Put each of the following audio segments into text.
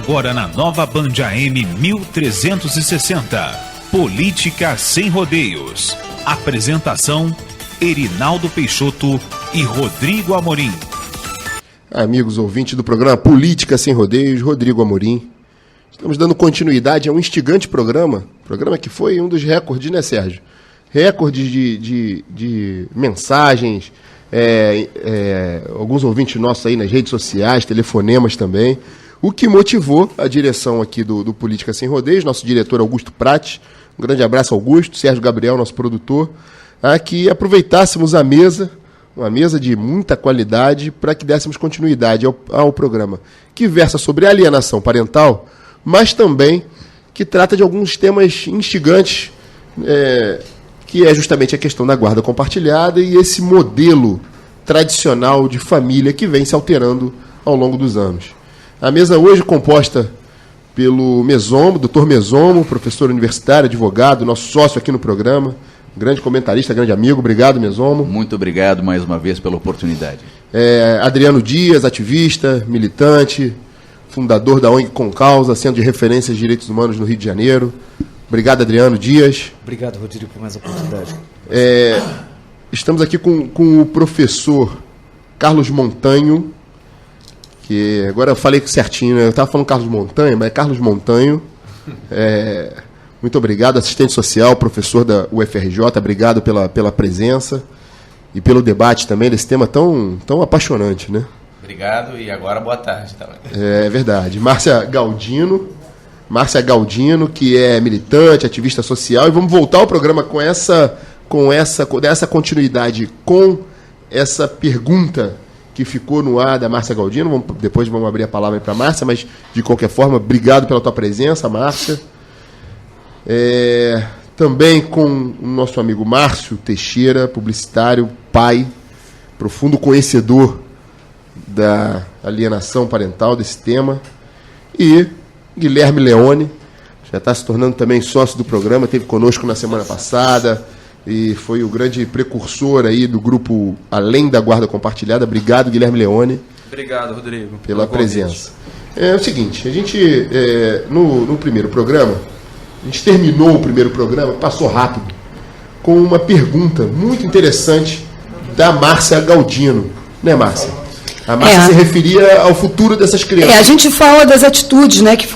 Agora na nova Band AM 1360. Política sem rodeios. Apresentação: Erinaldo Peixoto e Rodrigo Amorim. Amigos ouvintes do programa Política Sem Rodeios, Rodrigo Amorim. Estamos dando continuidade a um instigante programa que foi um dos recordes, né, Sérgio? Recordes de mensagens, alguns ouvintes nossos aí nas redes sociais, telefonemas também, o que motivou a direção aqui do Política Sem Rodeios, nosso diretor Augusto Prates, um grande abraço, Augusto, Sérgio Gabriel, nosso produtor, a que aproveitássemos a mesa, uma mesa de muita qualidade, para que dessemos continuidade ao programa, que versa sobre alienação parental, mas também que trata de alguns temas instigantes, que é justamente a questão da guarda compartilhada e esse modelo tradicional de família que vem se alterando ao longo dos anos. A mesa hoje composta pelo Mesomo, Dr. Mesomo, professor universitário, advogado, nosso sócio aqui no programa, grande comentarista, grande amigo. Obrigado, Mesomo. Muito obrigado mais uma vez pela oportunidade. Adriano Dias, ativista, militante, fundador da ONG Com Causa, centro de referência de direitos humanos no Rio de Janeiro. Obrigado, Adriano Dias. Obrigado, Rodrigo, por mais a oportunidade. Estamos aqui com o professor Carlos Montanho, que agora eu falei certinho, né? Eu estava falando Carlos Montanho, mas é Carlos Montanho. Muito obrigado, assistente social, professor da UFRJ, obrigado pela presença e pelo debate também desse tema tão apaixonante, né? Obrigado e agora boa tarde também. É verdade. Márcia Galdino, que é militante, ativista social, e vamos voltar ao programa com essa continuidade, com essa pergunta que ficou no ar da Márcia Galdino. Depois vamos abrir a palavra para a Márcia, mas de qualquer forma, obrigado pela tua presença, Márcia. Também com o nosso amigo Márcio Teixeira, publicitário, pai, profundo conhecedor da alienação parental, desse tema, e Guilherme Leone, já está se tornando também sócio do programa, esteve conosco na semana passada e foi o grande precursor aí do grupo Além da Guarda Compartilhada. Obrigado, Guilherme Leone. Obrigado, Rodrigo, pela presença. É o seguinte, a gente, no primeiro programa, a gente terminou o primeiro programa, passou rápido, com uma pergunta muito interessante da Márcia Galdino, né, Márcia? A Márcia se referia ao futuro dessas crianças. A gente fala das atitudes, né, que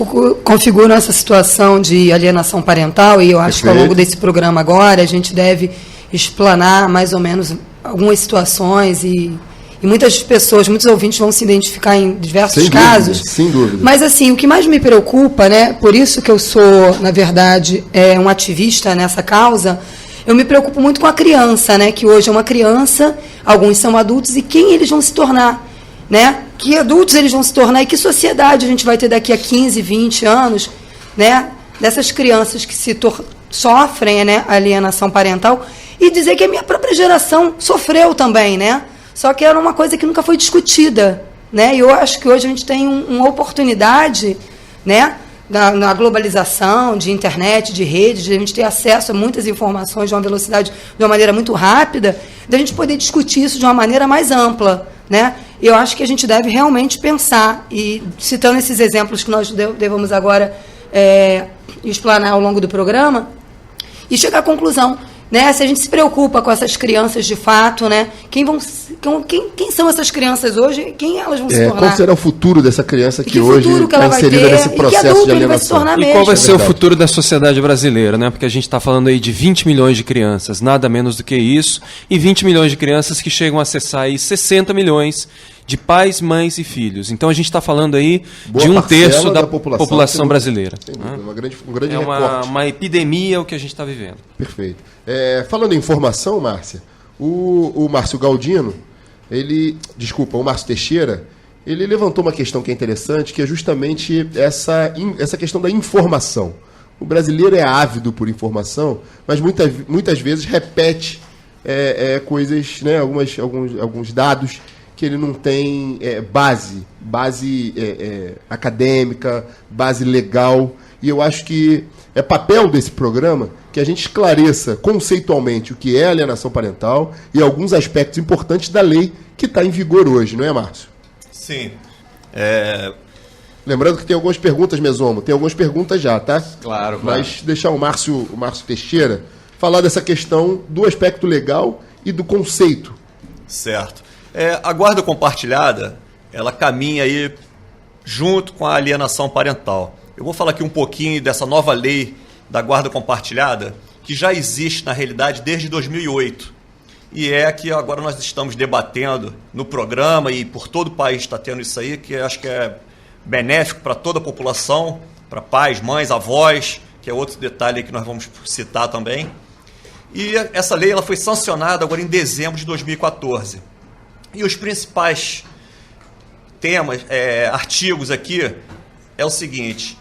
configuram essa situação de alienação parental, e eu acho que ao longo desse programa agora a gente deve explanar mais ou menos algumas situações e muitas pessoas, muitos ouvintes vão se identificar em diversos casos. Sem dúvida. Mas, assim, o que mais me preocupa, né, por isso que eu sou, na verdade, um ativista nessa causa, eu me preocupo muito com a criança, né, que hoje é uma criança, alguns são adultos, e quem eles vão se tornar, né? Que adultos eles vão se tornar e que sociedade a gente vai ter daqui a 15, 20 anos, né, dessas crianças que sofrem, né, alienação parental, e dizer que a minha própria geração sofreu também, né? Só que era uma coisa que nunca foi discutida, né? E eu acho que hoje a gente tem uma oportunidade, né, na globalização, de internet, de redes, de a gente ter acesso a muitas informações de uma velocidade, de uma maneira muito rápida, de a gente poder discutir isso de uma maneira mais ampla, né? Eu acho que a gente deve realmente pensar, e citando esses exemplos que nós devemos agora explanar ao longo do programa, e chegar à conclusão, né? Se a gente se preocupa com essas crianças de fato, né? Quem são essas crianças hoje? Quem elas vão se tornar? Qual será o futuro dessa criança que hoje está inserida nesse processo de alienação? E qual vai ser o futuro da sociedade brasileira, né? Porque a gente está falando aí de 20 milhões de crianças, nada menos do que isso, e 20 milhões de crianças que chegam a acessar aí 60 milhões de pais, mães e filhos. Então a gente está falando aí de um terço da população brasileira. Sem dúvida, um grande recorte. Uma epidemia o que a gente está vivendo. Perfeito. Falando em informação, Márcia, o Márcio Galdino, o Márcio Teixeira, ele levantou uma questão que é interessante, que é justamente essa questão da informação. O brasileiro é ávido por informação, mas muitas vezes repete coisas, né, alguns dados que ele não tem base acadêmica, base legal, e eu acho que é papel desse programa que a gente esclareça conceitualmente o que é alienação parental e alguns aspectos importantes da lei que está em vigor hoje, não é, Márcio? Sim. Lembrando que tem algumas perguntas, Mesomo. Tem algumas perguntas já, tá? Claro. Mas deixar o Márcio Teixeira falar dessa questão do aspecto legal e do conceito. Certo. A guarda compartilhada, ela caminha aí junto com a alienação parental. Eu vou falar aqui um pouquinho dessa nova lei da guarda compartilhada, que já existe na realidade desde 2008. E é que agora nós estamos debatendo no programa e por todo o país está tendo isso aí, que eu acho que é benéfico para toda a população, para pais, mães, avós, que é outro detalhe que nós vamos citar também. E essa lei ela foi sancionada agora em dezembro de 2014. E os principais temas, artigos aqui, é o seguinte.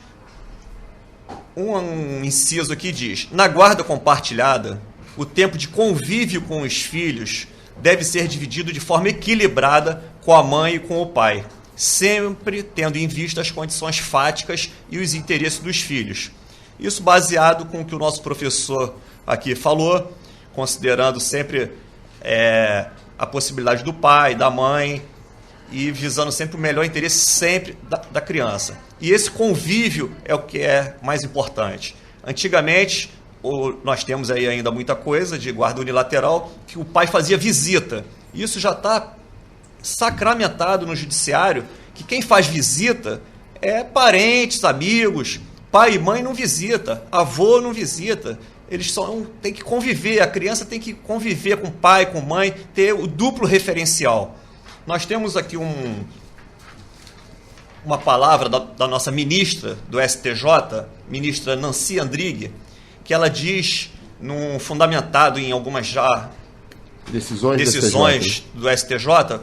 Um inciso aqui diz: na guarda compartilhada, o tempo de convívio com os filhos deve ser dividido de forma equilibrada com a mãe e com o pai, sempre tendo em vista as condições fáticas e os interesses dos filhos. Isso baseado com o que o nosso professor aqui falou, considerando sempre a possibilidade do pai, da mãe, e visando sempre o melhor interesse sempre da criança. E esse convívio é o que é mais importante. Antigamente, nós temos aí ainda muita coisa de guarda unilateral, que o pai fazia visita. Isso já está sacramentado no judiciário, que quem faz visita é parentes, amigos. Pai e mãe não visita, avô não visita. Eles têm que conviver, a criança tem que conviver com pai, com mãe, ter o duplo referencial. Nós temos aqui uma palavra da nossa ministra do STJ, ministra Nancy Andrighi, que ela diz, fundamentado em algumas já decisões do STJ,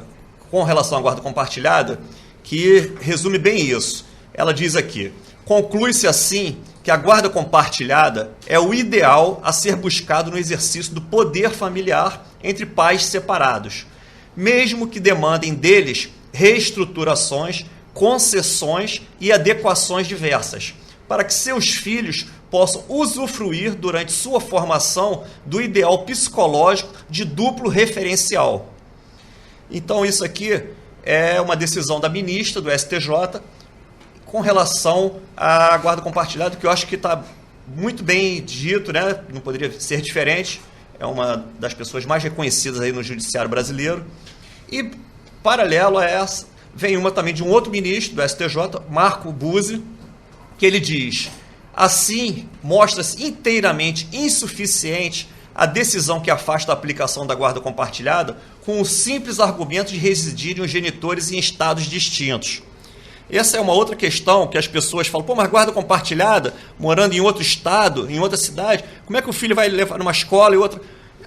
com relação à guarda compartilhada, que resume bem isso. Ela diz aqui: conclui-se assim que a guarda compartilhada é o ideal a ser buscado no exercício do poder familiar entre pais separados, mesmo que demandem deles reestruturações, concessões e adequações diversas, para que seus filhos possam usufruir durante sua formação do ideal psicológico de duplo referencial. Então isso aqui é uma decisão da ministra do STJ com relação à guarda compartilhada, que eu acho que está muito bem dito, né? Não poderia ser diferente. É uma das pessoas mais reconhecidas aí no judiciário brasileiro. E, paralelo a essa, vem uma também de um outro ministro do STJ, Marco Buzzi, que ele diz: assim, mostra-se inteiramente insuficiente a decisão que afasta a aplicação da guarda compartilhada com o simples argumento de residirem os genitores em estados distintos. Essa é uma outra questão que as pessoas falam: pô, mas guarda compartilhada, morando em outro estado, em outra cidade, como é que o filho vai levar numa escola e outra?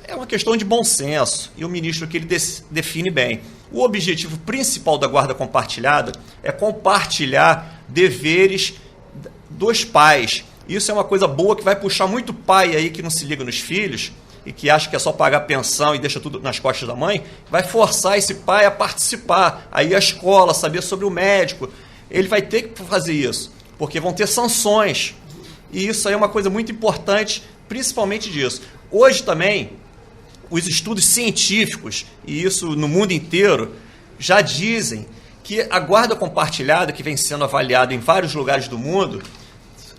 É uma questão de bom senso, e o ministro aqui ele define bem. O objetivo principal da guarda compartilhada é compartilhar deveres dos pais. Isso é uma coisa boa que vai puxar muito pai aí que não se liga nos filhos e que acha que é só pagar pensão e deixa tudo nas costas da mãe, vai forçar esse pai a participar, a ir à escola, saber sobre o médico. Ele vai ter que fazer isso, porque vão ter sanções. E isso aí é uma coisa muito importante, principalmente disso. Hoje também, os estudos científicos, e isso no mundo inteiro, já dizem que a guarda compartilhada, que vem sendo avaliada em vários lugares do mundo,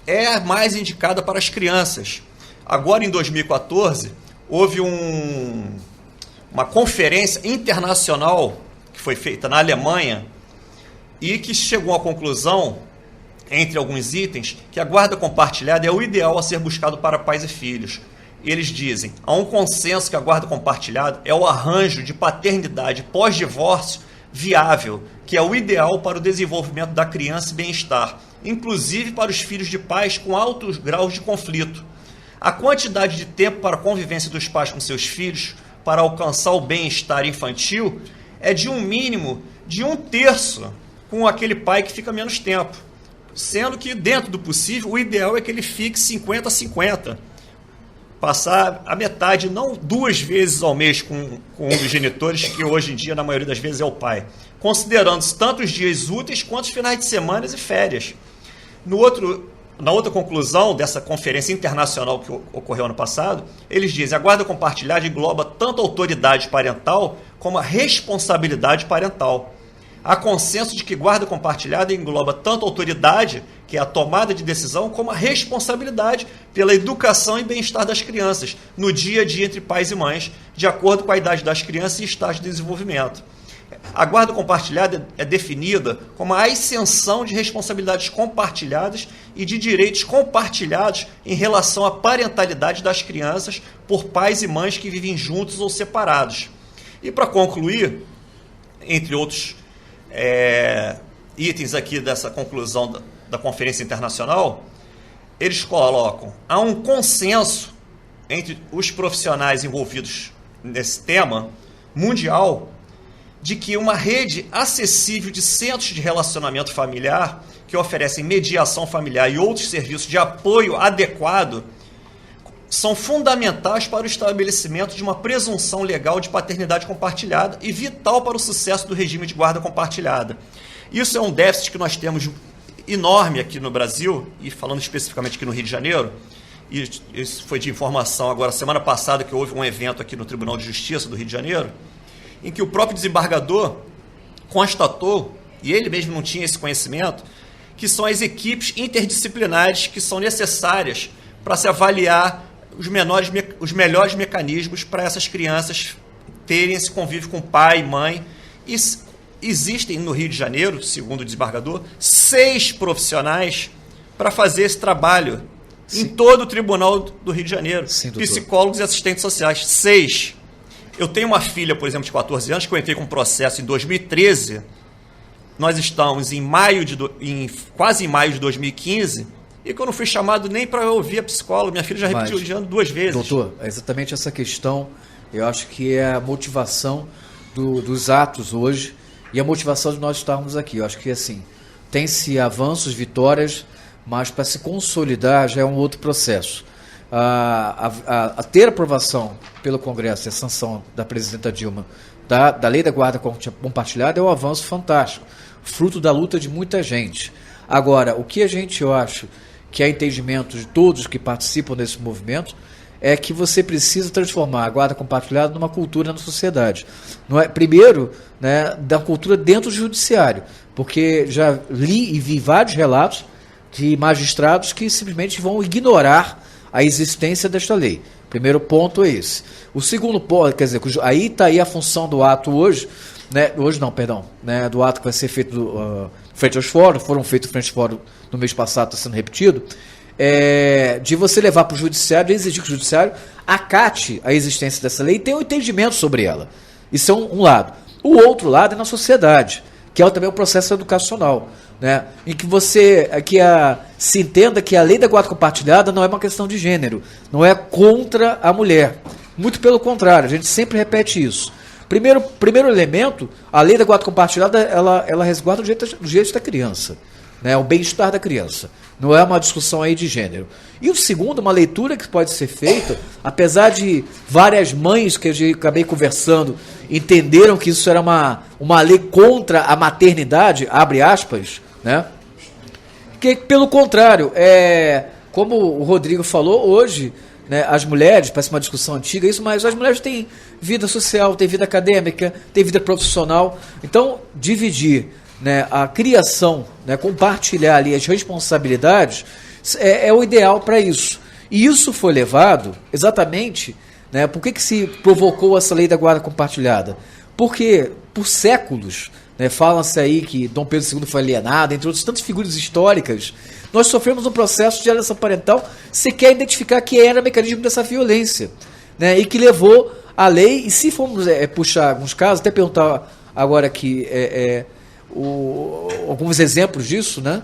é a mais indicada para as crianças. Agora, em 2014, houve uma conferência internacional que foi feita na Alemanha e que chegou à conclusão, entre alguns itens, que a guarda compartilhada é o ideal a ser buscado para pais e filhos. Eles dizem: há um consenso que a guarda compartilhada é o arranjo de paternidade pós-divórcio viável, que é o ideal para o desenvolvimento da criança e bem-estar, inclusive para os filhos de pais com altos graus de conflito. A quantidade de tempo para a convivência dos pais com seus filhos para alcançar o bem-estar infantil é de um mínimo de 1/3 com aquele pai que fica menos tempo, sendo que, dentro do possível, o ideal é que ele fique 50-50. Passar a metade, não 2 vezes ao mês com um dos genitores, que hoje em dia, na maioria das vezes, é o pai, considerando-se tanto os dias úteis quanto os finais de semana e férias. Na outra conclusão dessa conferência internacional que ocorreu ano passado, eles dizem: a guarda compartilhada engloba tanto a autoridade parental como a responsabilidade parental. há consenso de que guarda compartilhada engloba tanto a autoridade, que é a tomada de decisão, como a responsabilidade pela educação e bem-estar das crianças no dia a dia entre pais e mães, de acordo com a idade das crianças e estágio de desenvolvimento. A guarda compartilhada é definida como a ascensão de responsabilidades compartilhadas e de direitos compartilhados em relação à parentalidade das crianças por pais e mães que vivem juntos ou separados. E para concluir, entre outros itens aqui dessa conclusão da Conferência Internacional, eles colocam: há um consenso entre os profissionais envolvidos nesse tema mundial de que uma rede acessível de centros de relacionamento familiar que oferecem mediação familiar e outros serviços de apoio adequado são fundamentais para o estabelecimento de uma presunção legal de paternidade compartilhada e vital para o sucesso do regime de guarda compartilhada. Isso é um déficit que nós temos enorme aqui no Brasil, e falando especificamente aqui no Rio de Janeiro, e isso foi de informação agora, semana passada, que houve um evento aqui no Tribunal de Justiça do Rio de Janeiro, em que o próprio desembargador constatou, e ele mesmo não tinha esse conhecimento, que são as equipes interdisciplinares que são necessárias para se avaliar os melhores mecanismos para essas crianças terem esse convívio com pai e mãe. E existem no Rio de Janeiro, segundo o desembargador, 6 profissionais para fazer esse trabalho. Sim. Em todo o Tribunal do Rio de Janeiro. Sim, psicólogos e assistentes sociais. 6. Eu tenho uma filha, por exemplo, de 14 anos, que eu entrei com um processo em 2013. Nós estamos quase em maio de 2015, e que eu não fui chamado nem para ouvir a psicóloga. Minha filha já repetiu de ano 2 vezes. Doutor, é exatamente essa questão, eu acho que é a motivação dos atos hoje e a motivação de nós estarmos aqui. Eu acho que, assim, tem-se avanços, vitórias, mas para se consolidar já é um outro processo. A ter aprovação pelo Congresso e a sanção da presidenta Dilma da lei da guarda compartilhada é um avanço fantástico, fruto da luta de muita gente. Agora, o que eu acho que é entendimento de todos que participam desse movimento é que você precisa transformar a guarda compartilhada numa cultura na sociedade. Não é, primeiro, né, da cultura dentro do judiciário, porque já li e vi vários relatos de magistrados que simplesmente vão ignorar a existência desta lei. Primeiro ponto é esse. O segundo ponto, quer dizer, aí está aí a função do ato hoje, né, do ato que vai ser feito frente aos fóruns, foram feitos frente aos fóruns no mês passado, está sendo repetido, de você levar para o judiciário, de exigir que o judiciário acate a existência dessa lei e tenha um entendimento sobre ela. Isso é um lado. O outro lado é na sociedade, que é também o processo educacional, né, em que se entenda que a lei da guarda compartilhada não é uma questão de gênero, não é contra a mulher. Muito pelo contrário, a gente sempre repete isso. Primeiro elemento, a lei da guarda compartilhada, ela resguarda os direitos da criança, né, o bem-estar da criança. Não é uma discussão aí de gênero. E o segundo, uma leitura que pode ser feita, apesar de várias mães que eu acabei conversando entenderam que isso era uma lei contra a maternidade, abre aspas, né? Que, pelo contrário, como o Rodrigo falou, hoje, né, as mulheres, parece uma discussão antiga, mas as mulheres têm vida social, têm vida acadêmica, têm vida profissional. Então, dividir, né, a criação, né, compartilhar ali as responsabilidades, é o ideal para isso. E isso foi levado exatamente, né, por que se provocou essa lei da guarda compartilhada? Porque, por séculos, né, fala-se aí que Dom Pedro II foi alienado, entre outras tantas figuras históricas, nós sofremos um processo de alienação parental, se quer identificar que era o mecanismo dessa violência, né, e que levou a lei, e se formos puxar alguns casos, até perguntar agora aqui alguns exemplos disso, né,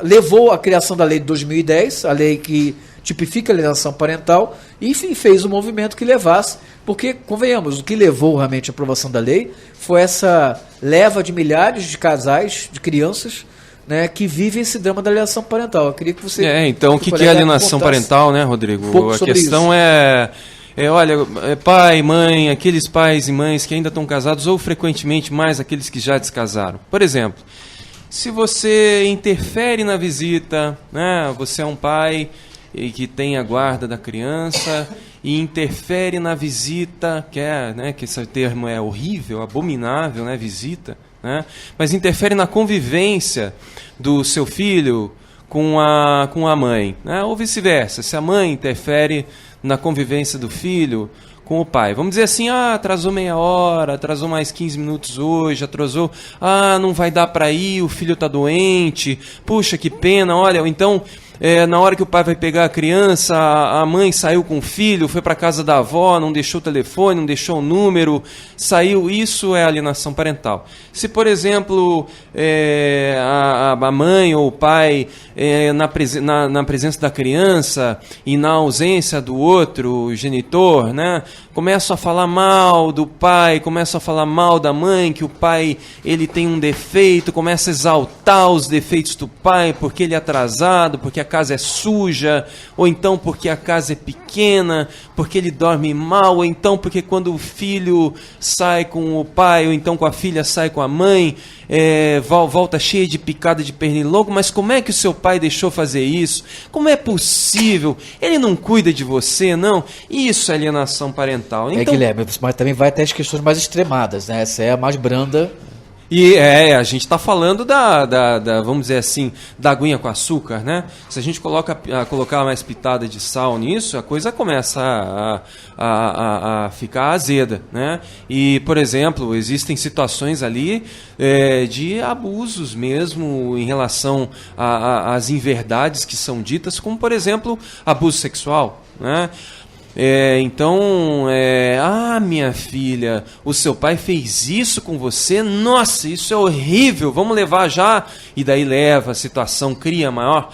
levou à criação da lei de 2010, a lei que tipifica a alienação parental, e fez um movimento que levasse, porque, convenhamos, o que levou realmente à aprovação da lei foi essa leva de milhares de casais, de crianças, né, que vivem esse drama da alienação parental. Eu queria que você... Então, o que é alienação parental, né, Rodrigo? A questão olha, pai, mãe, aqueles pais e mães que ainda estão casados, ou frequentemente mais aqueles que já descasaram. Por exemplo, se você interfere na visita, né, você é um pai e que tem a guarda da criança e interfere na visita, que esse termo é horrível, abominável, né, visita, né, mas interfere na convivência do seu filho com a mãe, né, ou vice-versa, se a mãe interfere na convivência do filho com o pai. Vamos dizer assim, atrasou meia hora, atrasou mais 15 minutos hoje, atrasou, não vai dar para ir, o filho está doente, puxa, que pena, olha, então... na hora que o pai vai pegar a criança, a mãe saiu com o filho, foi para a casa da avó, não deixou o telefone, não deixou o número, saiu, isso é alienação parental. Se, por exemplo, a mãe ou o pai, na presença da criança e na ausência do outro genitor, né, começam a falar mal do pai, começam a falar mal da mãe, que o pai ele tem um defeito, começa a exaltar os defeitos do pai, porque ele é atrasado, porque a casa é suja, ou então porque a casa é pequena, porque ele dorme mal, ou então porque quando o filho sai com o pai, ou então com a filha sai com a mãe, volta cheia de picada de pernilongo. Mas como é que o seu pai deixou fazer isso? Como é possível? Ele não cuida de você, não? Isso é alienação parental. Então, Guilherme, mas também vai até as questões mais extremadas, né? Essa é a mais branda. E a gente está falando vamos dizer assim, da aguinha com açúcar, né? Se a gente colocar mais pitada de sal nisso, a coisa começa a ficar azeda, né? E, por exemplo, existem situações ali de abusos mesmo em relação às inverdades que são ditas, como, por exemplo, abuso sexual, né? Então, minha filha, o seu pai fez isso com você? Nossa, isso é horrível, vamos levar já. E daí leva a situação, cria maior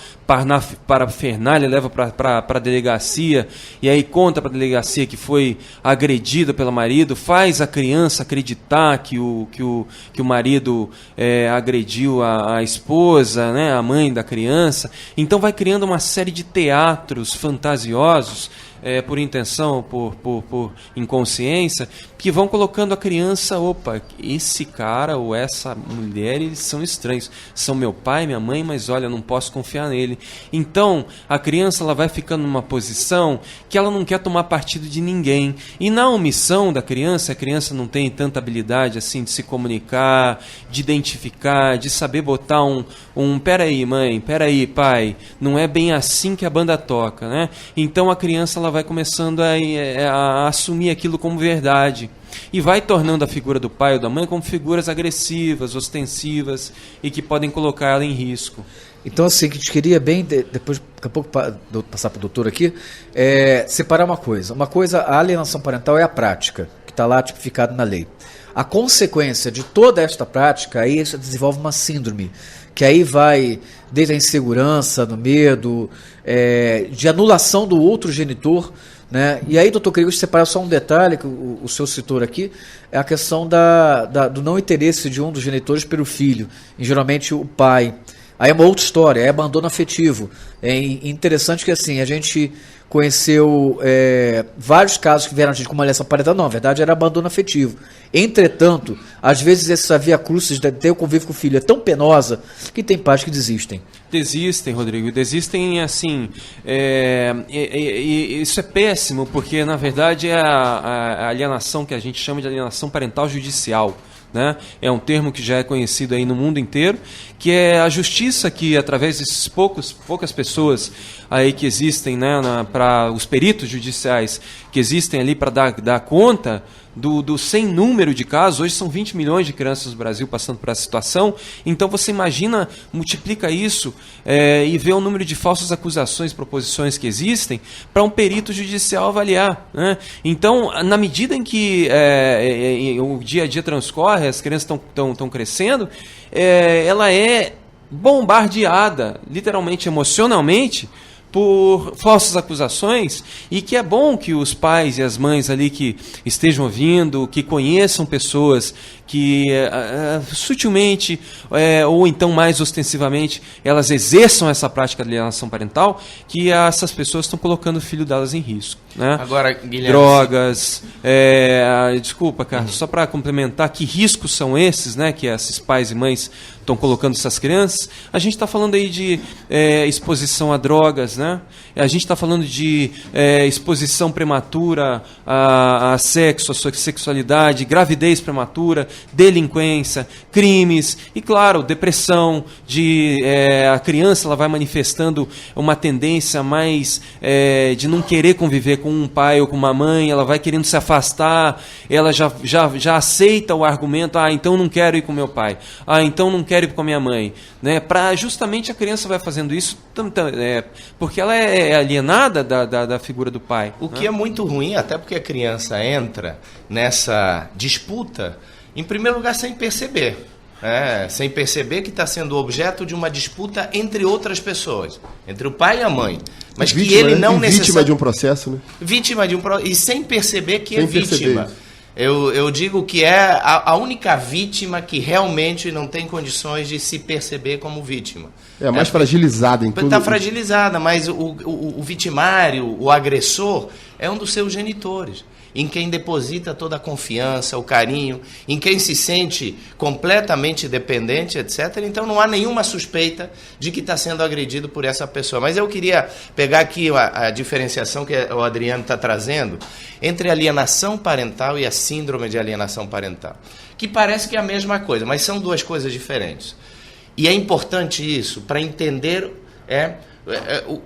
parafernália, leva para a delegacia, e aí conta para a delegacia que foi agredida pelo marido, faz a criança acreditar que o marido agrediu a esposa, né, a mãe da criança. Então vai criando uma série de teatros fantasiosos, por intenção, por inconsciência, que vão colocando a criança, opa, esse cara ou essa mulher, eles são estranhos, são meu pai, minha mãe, mas olha, eu não posso confiar nele. Então, a criança ela vai ficando numa posição que ela não quer tomar partido de ninguém. E na omissão da criança, a criança não tem tanta habilidade assim de se comunicar, de identificar, de saber botar peraí, mãe, peraí, pai, não é bem assim que a banda toca, né? Então a criança ela vai começando a assumir aquilo como verdade e vai tornando a figura do pai ou da mãe como figuras agressivas, ostensivas e que podem colocar ela em risco. Então, assim, que a gente queria bem, depois, daqui a pouco passar para o doutor aqui, separar uma coisa. Uma coisa, a alienação parental é a prática, que está lá tipificado na lei. A consequência de toda esta prática, aí isso desenvolve uma síndrome, que aí vai desde a insegurança, do medo, de anulação do outro genitor, né? E aí, doutor, queria separar só um detalhe que o senhor citou aqui, é a questão do não interesse de um dos genitores pelo filho, e geralmente o pai. Aí é uma outra história, é abandono afetivo. É interessante que assim, a gente conheceu vários casos que vieram a gente com uma alienação parental, não, na verdade era abandono afetivo. Entretanto, às vezes essa via crucis de ter o convívio com o filho é tão penosa que tem pais que desistem. Desistem, Rodrigo, desistem assim, isso é péssimo, porque na verdade é a alienação que a gente chama de alienação parental judicial. Né? É um termo que já é conhecido aí no mundo inteiro, que é a justiça que, através desses poucas pessoas aí que existem, né, para os peritos judiciais que existem ali para dar conta do sem número de casos. Hoje são 20 milhões de crianças no Brasil passando por essa situação. Então você imagina, multiplica isso e vê o número de falsas acusações, proposições que existem para um perito judicial avaliar, né? Então, na medida em que o dia a dia transcorre, as crianças estão crescendo, ela é bombardeada, literalmente, emocionalmente, por falsas acusações, e que é bom que os pais e as mães ali que estejam ouvindo, que conheçam pessoas que sutilmente ou então mais ostensivamente elas exerçam essa prática de alienação parental, que essas pessoas estão colocando o filho delas em risco, né? Agora, Guilherme, drogas, desculpa, Carlos, só para complementar, que riscos são esses, né, que esses pais e mães estão colocando essas crianças? A gente está falando aí de exposição a drogas, né? A gente está falando de exposição prematura a sexo, a sexualidade, gravidez prematura, delinquência, crimes e, claro, depressão. A criança ela vai manifestando uma tendência mais de não querer conviver com um pai ou com uma mãe, ela vai querendo se afastar, ela já aceita o argumento, então não quero ir com meu pai, então não quero ir com a minha mãe, né? Justamente a criança vai fazendo isso porque ela é alienada da figura do pai. O que é muito ruim, até porque a criança entra nessa disputa, em primeiro lugar, sem perceber. Sem perceber que está sendo objeto de uma disputa entre outras pessoas, entre o pai e a mãe. Mas vítima, que ele não necessariamente... Vítima de um processo, né? Vítima de um processo, e sem perceber que é vítima. Eu digo que é a única vítima que realmente não tem condições de se perceber como vítima. É mais fragilizada em tudo. Está fragilizada, mas o vitimário, o agressor, é um dos seus genitores, em quem deposita toda a confiança, o carinho, em quem se sente completamente dependente, etc. Então não há nenhuma suspeita de que está sendo agredido por essa pessoa. Mas eu queria pegar aqui a diferenciação que o Adriano está trazendo entre a alienação parental e a síndrome de alienação parental, que parece que é a mesma coisa, mas são duas coisas diferentes. E é importante isso para entender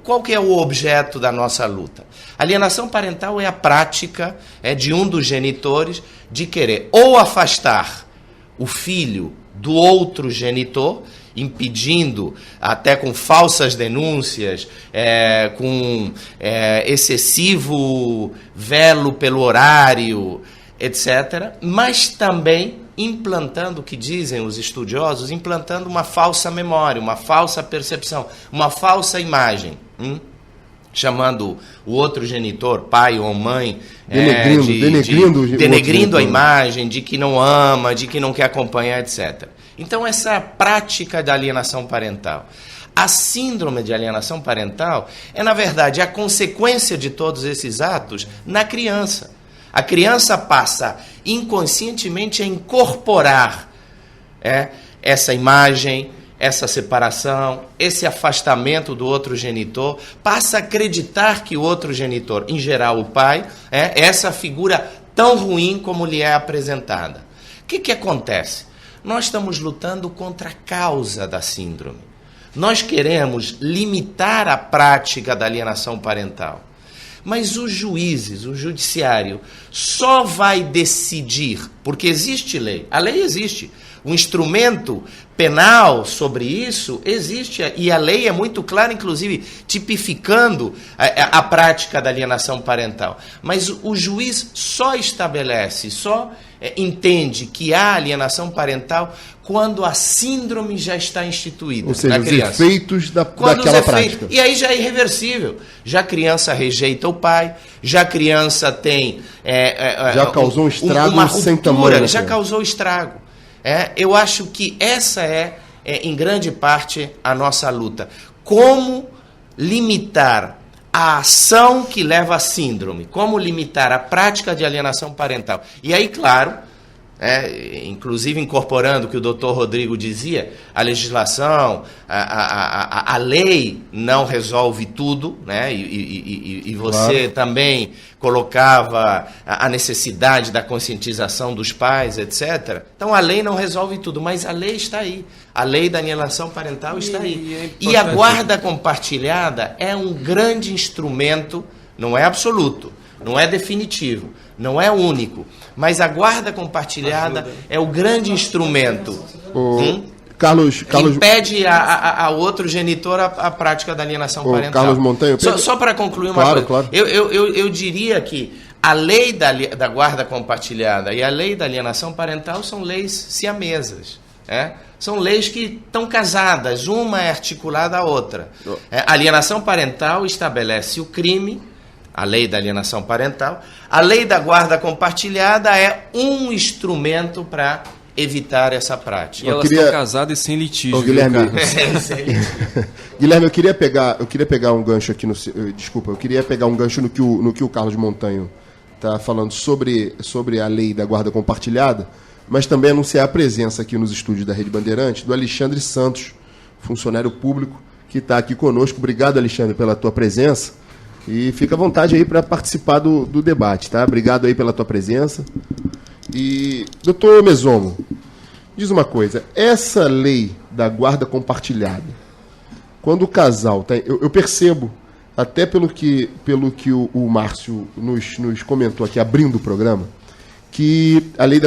qual que é o objeto da nossa luta. Alienação parental é a prática de um dos genitores de querer ou afastar o filho do outro genitor, impedindo, até com falsas denúncias, com excessivo velo pelo horário, etc., mas também implantando, o que dizem os estudiosos, implantando uma falsa memória, uma falsa percepção, uma falsa imagem, chamando o outro genitor, pai ou mãe, denegrindo a imagem, de que não ama, de que não quer acompanhar, etc. Então, essa prática da alienação parental. A síndrome de alienação parental é, na verdade, a consequência de todos esses atos na criança. A criança passa inconscientemente a incorporar essa imagem, essa separação, esse afastamento do outro genitor, passa a acreditar que o outro genitor, em geral o pai, é essa figura tão ruim como lhe é apresentada. O que acontece? Nós estamos lutando contra a causa da síndrome. Nós queremos limitar a prática da alienação parental. Mas os juízes, o judiciário, só vai decidir, porque existe lei, a lei existe, o instrumento penal sobre isso existe, e a lei é muito clara, inclusive, tipificando a prática da alienação parental. Mas o juiz só estabelece, só entende que há alienação parental quando a síndrome já está instituída. Ou seja, na criança. Os efeitos daquela prática. E aí já é irreversível. Já a criança rejeita o pai, já a criança tem... já causou um estrago uma ruptura, sem tamanho. Já causou estrago. Eu acho que essa em grande parte, a nossa luta. Como limitar a ação que leva à síndrome? Como limitar a prática de alienação parental? E aí, claro, inclusive incorporando o que o doutor Rodrigo dizia, a legislação, a lei não resolve tudo, né? E você também colocava a necessidade da conscientização dos pais, etc. Então a lei não resolve tudo, mas a lei está aí. A lei da alienação parental está aí. E a guarda compartilhada é um grande instrumento, não é absoluto, não é definitivo, não é único, mas a guarda compartilhada é o grande instrumento Carlos que impede a outro genitor a prática da alienação parental. Carlos Montanho, só para concluir uma coisa, claro. Eu diria que a lei da guarda compartilhada e a lei da alienação parental são leis siamesas. São leis que estão casadas, uma é articulada à outra. A alienação parental estabelece o crime, a lei da alienação parental. A lei da guarda compartilhada é um instrumento para evitar essa prática. E elas estão casadas e sem litígio. Ô, Guilherme, viu, Guilherme, eu queria pegar um gancho aqui desculpa, eu queria pegar um gancho no que o Carlos Montanho está falando sobre a lei da guarda compartilhada, mas também anunciar a presença aqui nos estúdios da Rede Bandeirantes do Alexandre Santos, funcionário público, que está aqui conosco. Obrigado, Alexandre, pela tua presença. E fica à vontade aí para participar do debate, tá? Obrigado aí pela tua presença. E, doutor Mesomo, diz uma coisa. Essa lei da guarda compartilhada, quando o casal... Eu percebo, até pelo que o Márcio nos comentou aqui, abrindo o programa, que a lei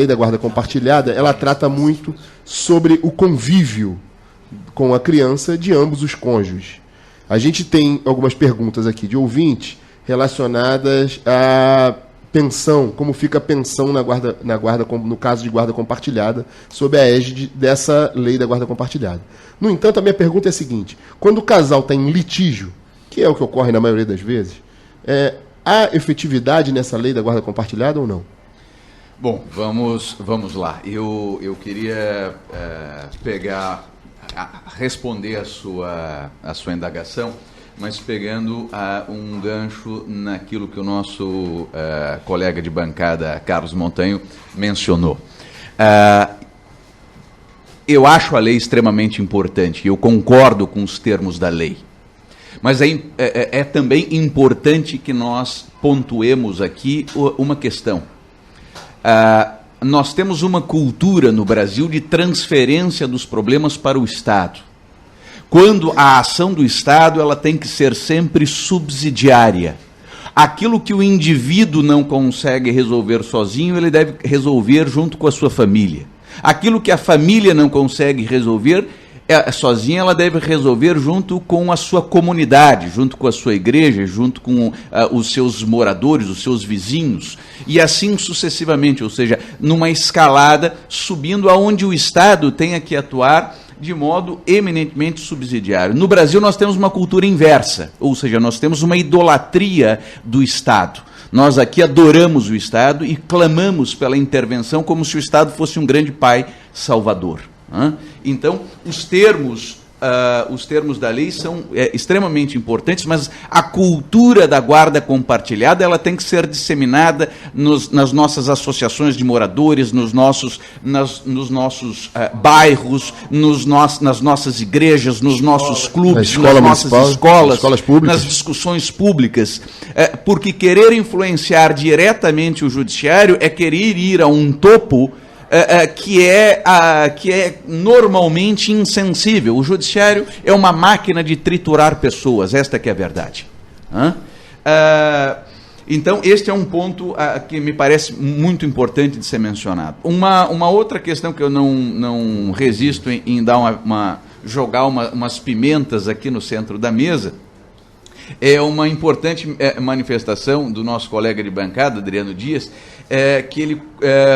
da guarda compartilhada, ela trata muito sobre o convívio com a criança de ambos os cônjuges. A gente tem algumas perguntas aqui de ouvintes relacionadas à pensão, como fica a pensão no caso de guarda compartilhada, sob a égide dessa lei da guarda compartilhada. No entanto, a minha pergunta é a seguinte: quando o casal está em litígio, que é o que ocorre na maioria das vezes, há efetividade nessa lei da guarda compartilhada ou não? Bom, vamos lá. Eu queria responder a sua indagação, mas pegando um gancho naquilo que o nosso colega de bancada, Carlos Montanho, mencionou. Eu acho a lei extremamente importante, eu concordo com os termos da lei, mas é também importante que nós pontuemos aqui uma questão. Nós temos uma cultura no Brasil de transferência dos problemas para o Estado. Quando a ação do Estado, ela tem que ser sempre subsidiária. Aquilo que o indivíduo não consegue resolver sozinho, ele deve resolver junto com a sua família. Aquilo que a família não consegue resolver sozinha, ela deve resolver junto com a sua comunidade, junto com a sua igreja, junto com os seus moradores, os seus vizinhos, e assim sucessivamente, ou seja, numa escalada, subindo aonde o Estado tenha que atuar de modo eminentemente subsidiário. No Brasil nós temos uma cultura inversa, ou seja, nós temos uma idolatria do Estado. Nós aqui adoramos o Estado e clamamos pela intervenção como se o Estado fosse um grande pai salvador. Então, os termos da lei são extremamente importantes, mas a cultura da guarda compartilhada, ela tem que ser disseminada nas nossas associações de moradores, nos nossos bairros, nas nossas igrejas, nos nossos clubes, nas nossas escolas públicas, nas discussões públicas, porque querer influenciar diretamente o judiciário é querer ir a um topo que é normalmente insensível. O judiciário é uma máquina de triturar pessoas, esta que é a verdade. Então, este é um ponto que me parece muito importante de ser mencionado. Uma outra questão que eu não resisto em dar jogar umas pimentas aqui no centro da mesa, é uma importante manifestação do nosso colega de bancada, Adriano Dias, que ele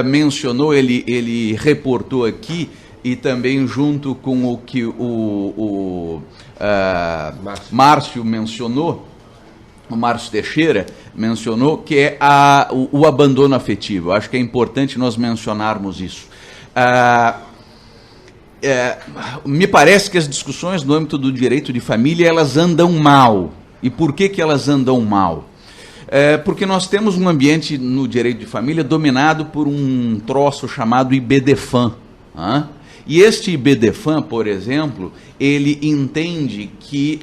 mencionou, ele reportou aqui, e também junto com o que o Márcio mencionou, o Márcio Teixeira mencionou, que é o abandono afetivo. Eu acho que é importante nós mencionarmos isso. Me parece que as discussões no âmbito do direito de família, elas andam mal. E por que elas andam mal? Porque nós temos um ambiente no direito de família dominado por um troço chamado IBDFAM. E este IBDFAM, por exemplo, ele entende que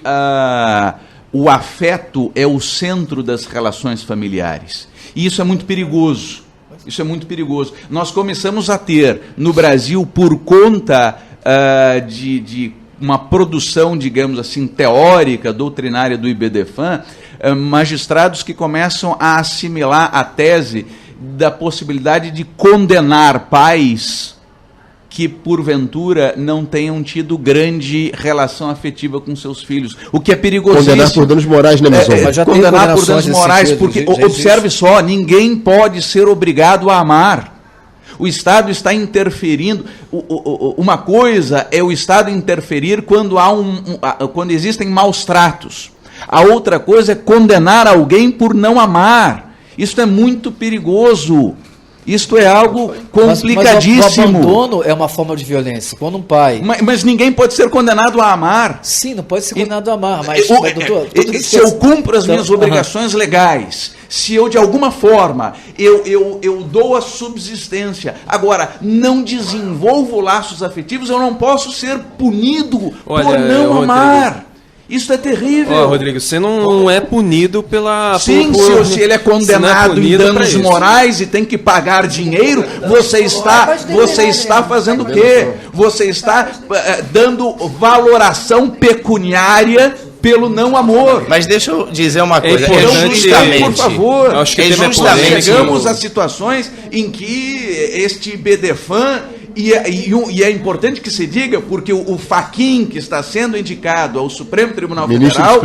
o afeto é o centro das relações familiares. E isso é muito perigoso. Isso é muito perigoso. Nós começamos a ter no Brasil, por conta de uma produção, digamos assim, teórica, doutrinária do IBDFAM, magistrados que começam a assimilar a tese da possibilidade de condenar pais que, porventura, não tenham tido grande relação afetiva com seus filhos, o que é perigosíssimo. Condenar por danos morais, né, Mesomo? Condenar por danos morais, porque, observe só, ninguém pode ser obrigado a amar. O Estado está interferindo. Uma coisa é o Estado interferir quando quando existem maus tratos. A outra coisa é condenar alguém por não amar. Isso é muito perigoso. Isto é algo complicadíssimo. Mas o abandono é uma forma de violência. Quando um pai... Mas ninguém pode ser condenado a amar. Sim, não pode ser condenado a amar. Mas, doutor, se eu cumpro as minhas obrigações legais, se eu de alguma forma eu dou a subsistência, agora não desenvolvo laços afetivos, eu não posso ser punido por não amar. Isso é terrível. Rodrigo, você não é punido pela... Sim, se ele é condenado em danos morais e tem que pagar dinheiro, você está fazendo o quê? Você está dando valoração pecuniária pelo não amor. Mas deixa eu dizer uma coisa. Justamente, por favor, acho que justamente chegamos a situações em que este BDFAN, e é importante que se diga, porque o Fachin, que está sendo indicado ao Supremo Tribunal Federal,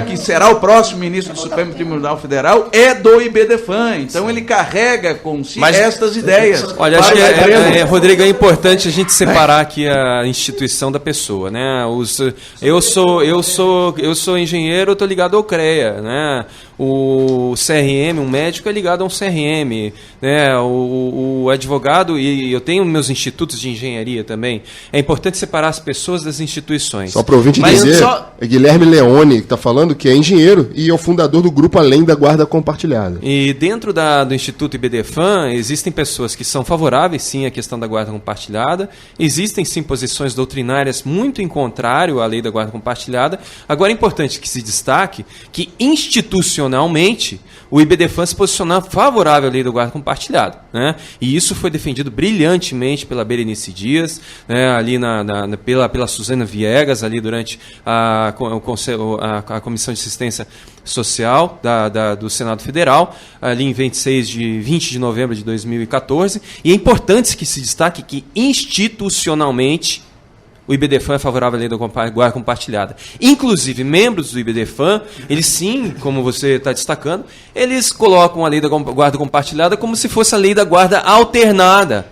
que será o próximo ministro do Supremo Tribunal Federal, é do IBDFAN. Então ele carrega com si estas ideias. Olha, acho que Rodrigo, é importante a gente separar aqui a instituição da pessoa, né? Eu sou engenheiro, eu estou ligado ao CREA, né? O CRM, um médico é ligado a um CRM, né? O advogado, e eu tenho meus institutos de engenharia também. É importante separar as pessoas das instituições. Só para ouvinte dizer, é Guilherme Leone que está falando, que é engenheiro e é o fundador do grupo Além da Guarda Compartilhada. E dentro do Instituto IBDFAN existem pessoas que são favoráveis sim à questão da guarda compartilhada, existem sim posições doutrinárias muito em contrário à lei da guarda compartilhada. Agora é importante que se destaque que institucionalmente o IBDFAN se posicionou favorável à lei da guarda compartilhada, né? E isso foi defendido brilhantemente pela Berenice Dias, né? Ali pela Suzana Viegas, ali durante a Comissão de Assistência Social do Senado Federal, ali em 20 de novembro de 2014. E é importante que se destaque que institucionalmente o IBDFAN é favorável à lei da guarda compartilhada. Inclusive, membros do IBDFAN, eles sim, como você está destacando, eles colocam a lei da guarda compartilhada como se fosse a lei da guarda alternada,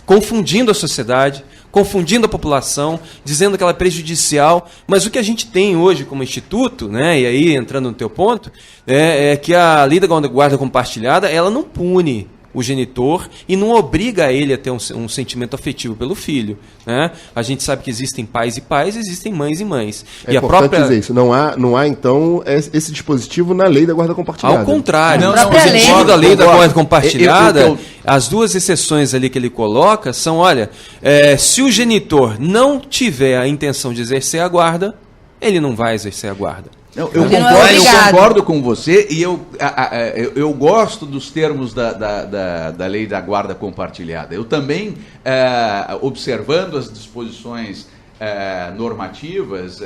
confundindo a sociedade, confundindo a população, dizendo que ela é prejudicial. Mas o que a gente tem hoje como instituto, né, e aí entrando no teu ponto, é que a lei da guarda compartilhada, ela não pune o genitor e não obriga ele a ter um sentimento afetivo pelo filho, né? A gente sabe que existem pais e pais, existem mães e mães. É importante dizer isso. Não há então esse dispositivo na lei da guarda compartilhada. Ao contrário, o dispositivo da lei da guarda compartilhada, as duas exceções ali que ele coloca são, olha, se o genitor não tiver a intenção de exercer a guarda, ele não vai exercer a guarda. Eu concordo com você e eu gosto dos termos da lei da guarda compartilhada. Eu também, observando as disposições normativas,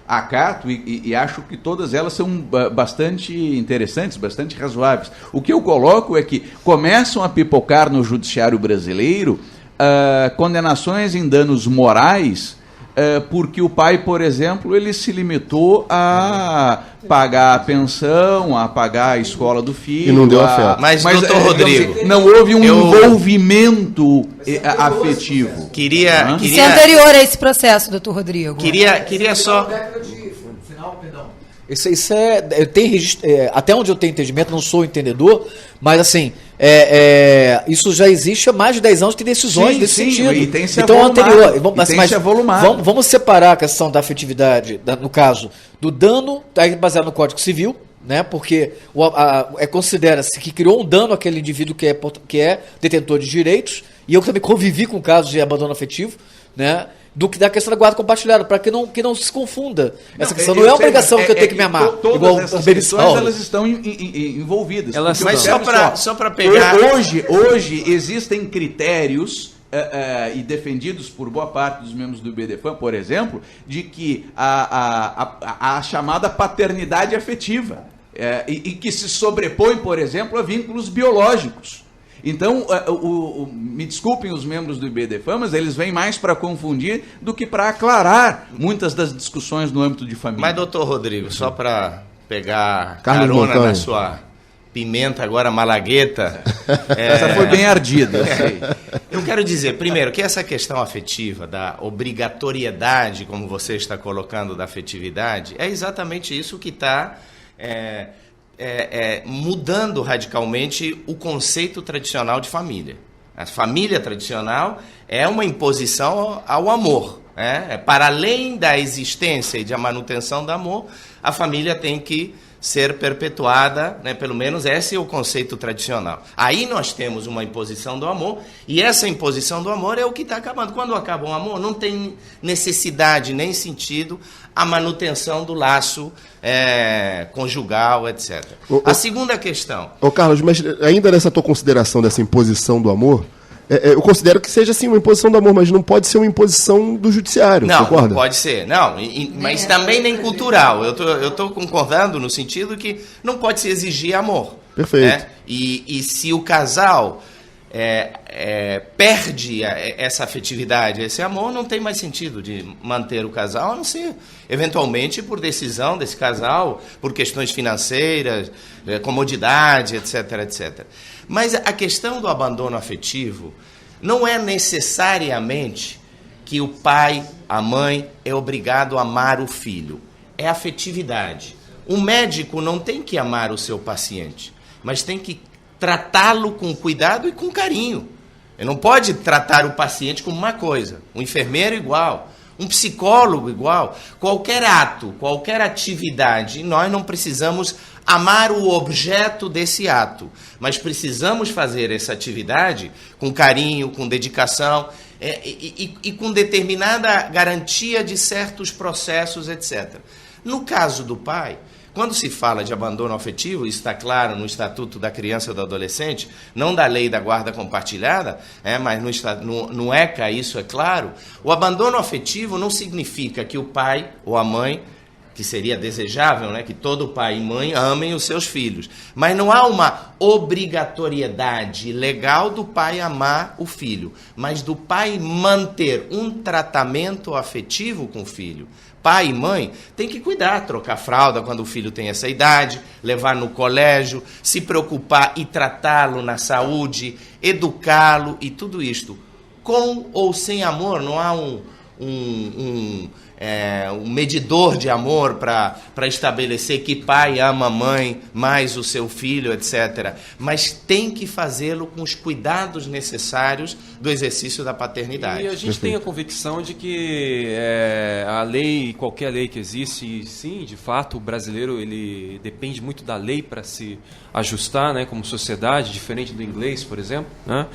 acato e acho que todas elas são bastante interessantes, bastante razoáveis. O que eu coloco é que começam a pipocar no judiciário brasileiro condenações em danos morais, porque o pai, por exemplo, ele se limitou a pagar a pensão, a pagar a escola do filho. E não deu afeto. Mas doutor Rodrigo, não houve um envolvimento afetivo. Isso é anterior a esse processo, doutor Rodrigo. Queria só... Isso eu tenho até onde eu tenho entendimento, não sou entendedor, mas assim, isso já existe há mais de 10 anos, tem decisões desse sentido. E tem se então, anterior, vamos separar a questão da afetividade, no caso, do dano, baseado no Código Civil, né? Porque considera-se que criou um dano àquele indivíduo que é detentor de direitos, e eu também convivi com casos de abandono afetivo, né? Da questão da guarda compartilhada, para que não se confunda. Essa questão não é uma obrigação que eu tenho que me amar. Todas essas questões, elas estão envolvidas. Mas só para pegar... Hoje existem critérios e defendidos por boa parte dos membros do IBDFAN, por exemplo, de que a chamada paternidade afetiva, e que se sobrepõe, por exemplo, a vínculos biológicos. Então, me desculpem os membros do IBDFAN, mas eles vêm mais para confundir do que para aclarar muitas das discussões no âmbito de família. Mas, doutor Rodrigo, só para pegar carona na sua pimenta agora malagueta... Essa foi bem ardida, eu sei. Eu quero dizer, primeiro, que essa questão afetiva, da obrigatoriedade, como você está colocando, da afetividade, é exatamente isso que está... mudando radicalmente o conceito tradicional de família. A família tradicional é uma imposição ao amor. Para além da existência e da manutenção do amor, a família tem que ser perpetuada, né? Pelo menos esse é o conceito tradicional. Aí nós temos uma imposição do amor, e essa imposição do amor é o que está acabando. Quando acaba o amor, não tem necessidade nem sentido a manutenção do laço conjugal, etc. A segunda questão... Carlos, mas ainda nessa tua consideração dessa imposição do amor, eu considero que seja assim uma imposição do amor, mas não pode ser uma imposição do judiciário, concorda? Não pode ser, não, mas também nem cultural. Eu estou concordando no sentido que não pode se exigir amor. Perfeito. Né? E se o casal perde essa afetividade, esse amor, não tem mais sentido de manter o casal, a não ser eventualmente por decisão desse casal, por questões financeiras, comodidade, etc, etc. Mas a questão do abandono afetivo não é necessariamente que o pai, a mãe, é obrigado a amar o filho. É afetividade. O médico não tem que amar o seu paciente, mas tem que tratá-lo com cuidado e com carinho. Ele não pode tratar o paciente como uma coisa. Um enfermeiro igual, um psicólogo igual. Qualquer ato, qualquer atividade, nós não precisamos amar o objeto desse ato, mas precisamos fazer essa atividade com carinho, com dedicação e com determinada garantia de certos processos, etc. No caso do pai, quando se fala de abandono afetivo, isso está claro no Estatuto da Criança e do Adolescente, não da Lei da Guarda Compartilhada, mas no ECA isso é claro, o abandono afetivo não significa que o pai ou a mãe, que seria desejável, né, que todo pai e mãe amem os seus filhos, mas não há uma obrigatoriedade legal do pai amar o filho, mas do pai manter um tratamento afetivo com o filho. Pai e mãe tem que cuidar, trocar fralda quando o filho tem essa idade, levar no colégio, se preocupar e tratá-lo na saúde, educá-lo e tudo isto. Com ou sem amor, não há um medidor de amor para estabelecer que pai ama a mãe mais o seu filho, etc. Mas tem que fazê-lo com os cuidados necessários do exercício da paternidade. E a gente tem a convicção de que a lei, qualquer lei que existe, sim, de fato, o brasileiro ele depende muito da lei para se ajustar, né, como sociedade, diferente do inglês, por exemplo, né?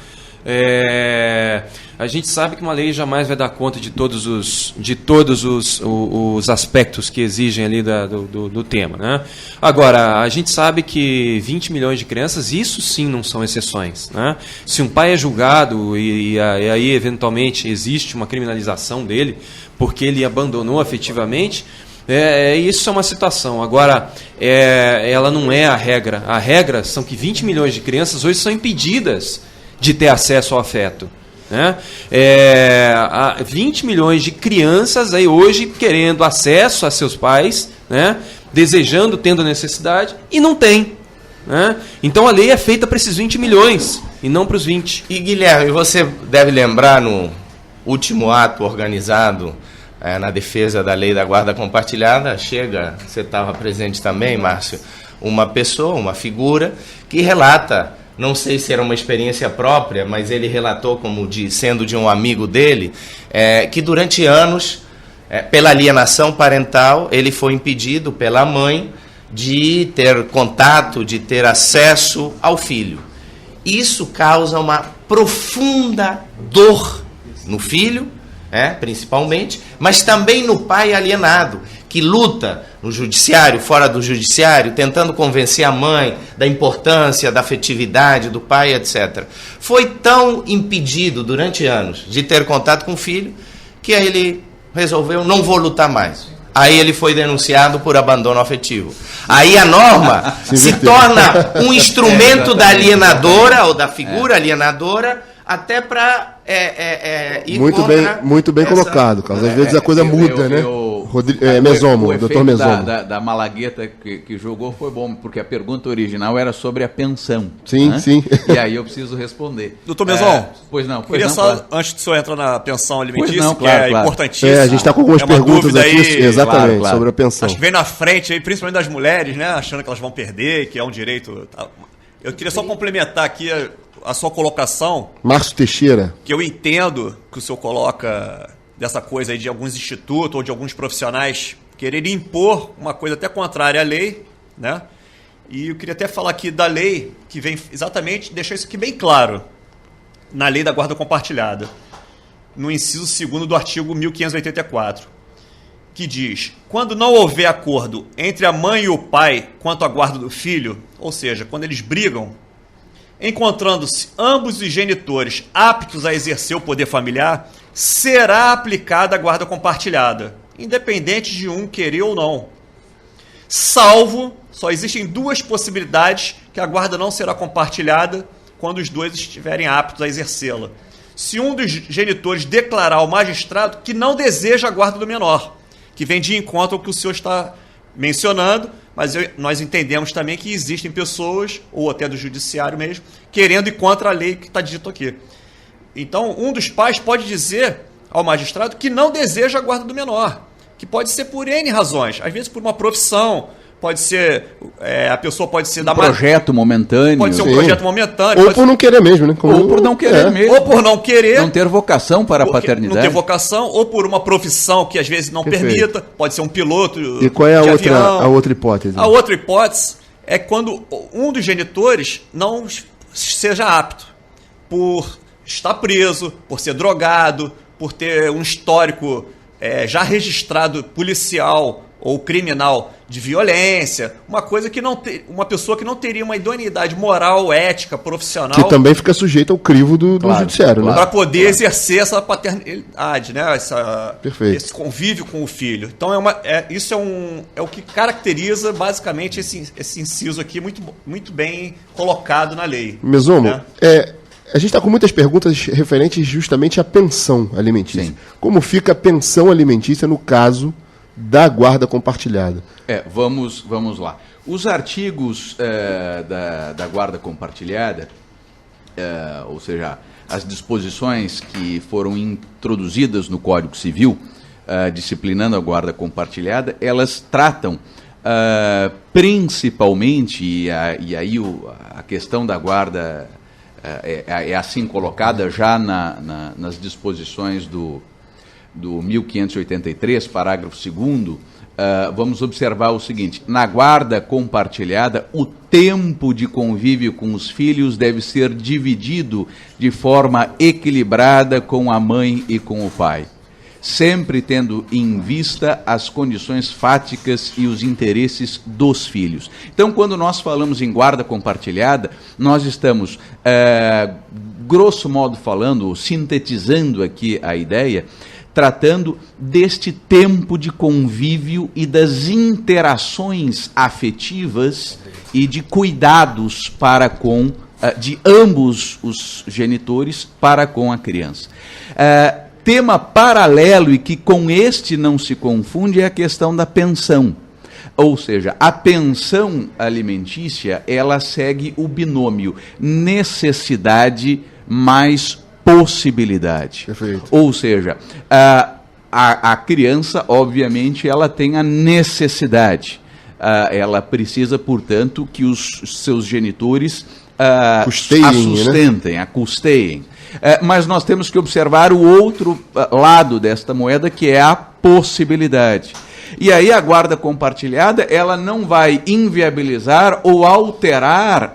A gente sabe que uma lei jamais vai dar conta de todos os aspectos que exigem ali do tema, né? Agora, a gente sabe que 20 milhões de crianças, isso sim não são exceções, né? Se um pai é julgado e aí eventualmente existe uma criminalização dele porque ele abandonou afetivamente, isso é uma situação. Agora, ela não é a regra. A regra são que 20 milhões de crianças hoje são impedidas de ter acesso ao afeto, né? 20 milhões de crianças aí hoje querendo acesso a seus pais, né? Desejando, tendo necessidade, e não tem, né? Então a lei é feita para esses 20 milhões e não para os 20. E Guilherme, você deve lembrar no último ato organizado na defesa da lei da guarda compartilhada, você estava presente também, Márcio, uma pessoa, uma figura que relata, não sei se era uma experiência própria, mas ele relatou como sendo de um amigo dele, que durante anos, pela alienação parental, ele foi impedido pela mãe de ter contato, de ter acesso ao filho. Isso causa uma profunda dor no filho, principalmente, mas também no pai alienado, que luta no judiciário, fora do judiciário, tentando convencer a mãe da importância, da afetividade do pai, etc. Foi tão impedido durante anos de ter contato com o filho, que aí ele resolveu, não vou lutar mais. Aí ele foi denunciado por abandono afetivo. Aí a norma se torna um instrumento da alienadora, ou da figura alienadora, até para ir muito bem colocado, Carlos. Às vezes a coisa muda, né? Mesomo, o Dr. efeito Mesomo. da Malagueta que jogou foi bom, porque a pergunta original era sobre a pensão. Sim, né? sim. E aí eu preciso responder. Doutor Meson, Pois não, queria só, claro. antes do senhor entrar na pensão alimentícia, Pois não, que claro, é claro. importantíssimo. A gente está com algumas uma perguntas dúvida aqui, aí, exatamente, claro. sobre a pensão. Acho que vem na frente aí, principalmente das mulheres, né? Achando que elas vão perder, que é um direito. Eu queria só complementar aqui a sua colocação, Márcio Teixeira. que eu entendo que o senhor coloca dessa coisa aí de alguns institutos ou de alguns profissionais quererem impor uma coisa até contrária à lei, né? E eu queria até falar aqui da lei que vem exatamente deixar isso aqui bem claro, na lei da guarda compartilhada, no inciso 2º do artigo 1584, que diz: quando não houver acordo entre a mãe e o pai quanto à guarda do filho, ou seja, quando eles brigam, encontrando-se ambos os genitores aptos a exercer o poder familiar, será aplicada a guarda compartilhada, independente de um querer ou não. Salvo, só existem duas possibilidades que a guarda não será compartilhada quando os dois estiverem aptos a exercê-la. Se um dos genitores declarar ao magistrado que não deseja a guarda do menor, que vem de encontro ao que o senhor está mencionando, mas nós entendemos também que existem pessoas, ou até do judiciário mesmo, querendo ir contra a lei que está dito aqui. Então, um dos pais pode dizer ao magistrado que não deseja a guarda do menor, que pode ser por N razões, às vezes por uma profissão, pode ser, a pessoa pode ser Um projeto momentâneo. Pode ser um Sim. projeto momentâneo. Ou pode por não querer mesmo, né? Ou por não querer mesmo. Ou por não querer. Não ter vocação para a porque paternidade. Não ter vocação, ou por uma profissão que às vezes não Perfeito. permita, pode ser um piloto E qual é de a avião. outra hipótese? A outra hipótese é quando um dos genitores não seja apto, por estar preso, por ser drogado, por ter um histórico já registrado policial ou criminal de violência, uma coisa que uma pessoa que não teria uma idoneidade moral, ética, profissional, Que também fica sujeito ao crivo do judiciário, né? para poder exercer essa paternidade, né? Perfeito. Esse convívio com o filho. Então isso é o que caracteriza basicamente esse inciso aqui muito bem colocado na lei. Mesomo, né? a gente está com muitas perguntas referentes justamente à pensão alimentícia. Sim. Como fica a pensão alimentícia no caso da guarda compartilhada? Vamos lá. Os artigos da guarda compartilhada, ou seja, as disposições que foram introduzidas no Código Civil, disciplinando a guarda compartilhada, elas tratam principalmente, e aí a questão da guarda é assim colocada já nas disposições do 1583, parágrafo 2º, vamos observar o seguinte: na guarda compartilhada, o tempo de convívio com os filhos deve ser dividido de forma equilibrada com a mãe e com o pai, sempre tendo em vista as condições fáticas e os interesses dos filhos. Então, quando nós falamos em guarda compartilhada, nós estamos, grosso modo falando, sintetizando aqui a ideia, tratando deste tempo de convívio e das interações afetivas e de cuidados para com, de ambos os genitores para com a criança. Tema paralelo e que com este não se confunde é a questão da pensão. Ou seja, a pensão alimentícia, ela segue o binômio necessidade mais possibilidade. Perfeito. Ou seja, a criança, obviamente, ela tem a necessidade. Ela precisa, portanto, que os seus genitores Custeiem, a sustentem, a custeiem. Mas nós temos que observar o outro lado desta moeda, que é a possibilidade. E aí a guarda compartilhada, ela não vai inviabilizar ou alterar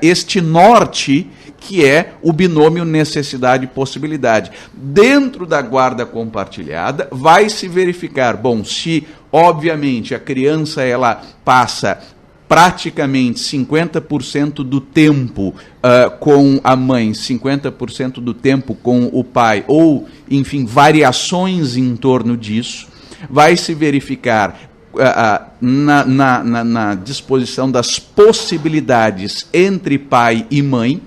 este norte, que é o binômio necessidade e possibilidade. Dentro da guarda compartilhada, vai se verificar, se, obviamente, a criança ela passa praticamente 50% do tempo com a mãe, 50% do tempo com o pai, ou, enfim, variações em torno disso, vai se verificar na disposição das possibilidades entre pai e mãe,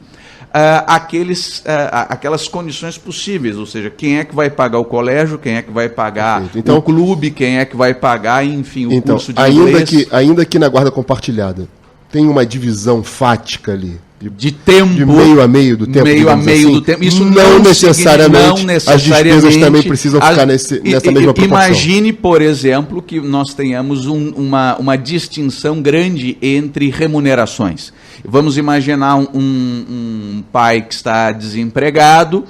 aquelas condições possíveis, ou seja, quem é que vai pagar o colégio, quem é que vai pagar então, o clube, quem é que vai pagar, enfim, o então, curso de inglês. Ainda que na guarda compartilhada tem uma divisão fática ali, de tempo, de meio a meio do tempo, meio a meio assim, do tempo. Isso não necessariamente as despesas também precisam ficar nessa mesma proporção. Imagine, por exemplo, que nós tenhamos uma distinção grande entre remunerações. Vamos imaginar um pai que está desempregado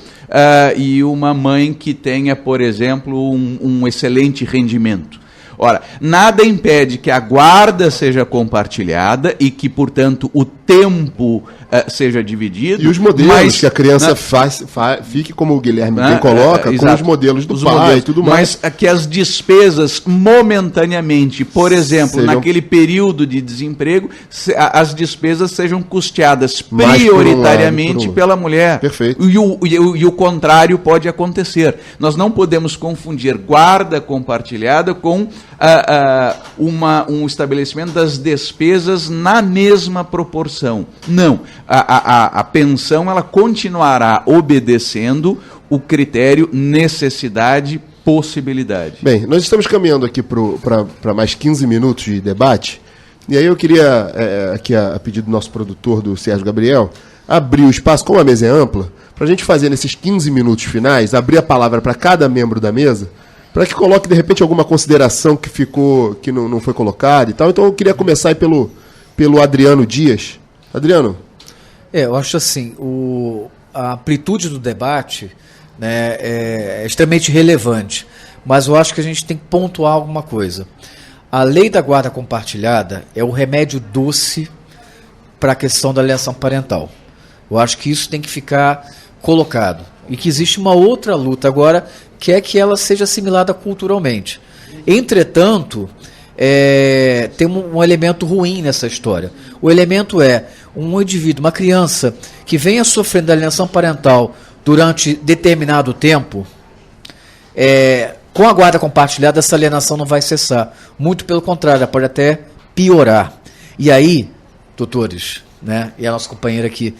e uma mãe que tenha, por exemplo, um excelente rendimento. Ora, nada impede que a guarda seja compartilhada e que, portanto, o tempo seja dividido. E os modelos que a criança fique, como o Guilherme bem coloca, com os modelos do pai e tudo mais. Mas que as despesas, momentaneamente, por exemplo, naquele período de desemprego, as despesas sejam custeadas prioritariamente pela mulher. Perfeito. E o contrário pode acontecer. Nós não podemos confundir guarda compartilhada com um estabelecimento das despesas na mesma proporção. Não. A pensão ela continuará obedecendo o critério necessidade, possibilidade. Bem, nós estamos caminhando aqui para mais 15 minutos de debate, e aí eu queria, aqui a pedido do nosso produtor, do Sérgio Gabriel, abrir o espaço, como a mesa é ampla, para a gente fazer nesses 15 minutos finais, abrir a palavra para cada membro da mesa, para que coloque, de repente, alguma consideração que não foi colocada e tal. Então eu queria começar aí pelo Adriano Dias. Adriano. Eu acho assim, a amplitude do debate, né, é extremamente relevante, mas eu acho que a gente tem que pontuar alguma coisa. A lei da guarda compartilhada é o remédio doce para a questão da alienação parental. Eu acho que isso tem que ficar colocado. E que existe uma outra luta agora, que é que ela seja assimilada culturalmente. Entretanto, tem um elemento ruim nessa história. O elemento é um indivíduo, uma criança, que venha sofrendo da alienação parental durante determinado tempo, com a guarda compartilhada, essa alienação não vai cessar. Muito pelo contrário, ela pode até piorar. E aí, doutores, né, e a nossa companheira aqui,